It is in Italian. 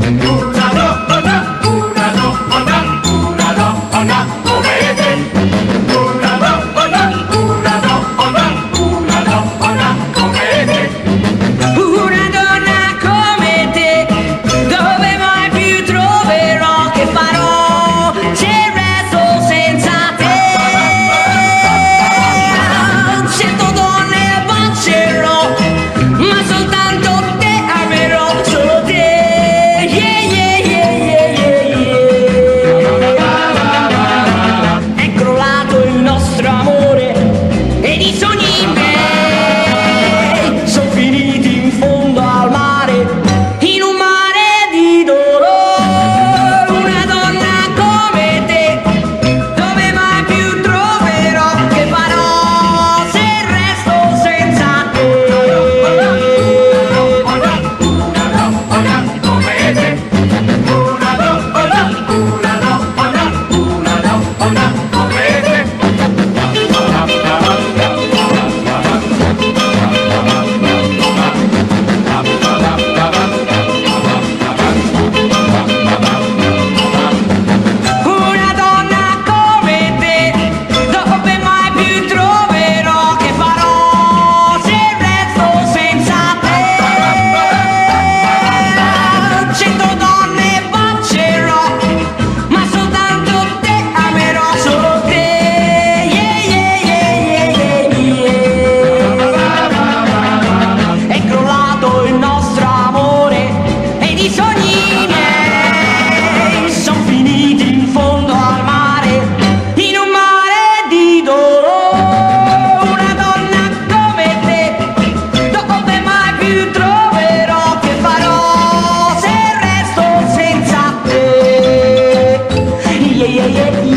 Una donna come te. Una donna come te. Una donna come te, dove mai più troverò? Che farò se resto senza te? Cento donne bacerò, ma soltanto te amerò, solo te. Yeah, yeah, yeah, yeah, yeah, yeah. È crollato il nostro amore ed i sogni miei sono finiti in fondo al mare, in un mare di dolore. Una donna come te, dove mai più troverò? Che farò se resto senza te? Una donna come te, dove mai più troverò? Che farò se resto senza te? Cento donne bacerò, ma soltanto te amerò, solo te. Yeah, yeah, yeah, yeah, yeah, yeah. È crollato il nostro amore ed i sogni miei sono finiti in fondo al mare, in un mare di dolore. Una donna come te, dove mai più troverò? Che farò se resto senza te? Yeah, yeah, yeah,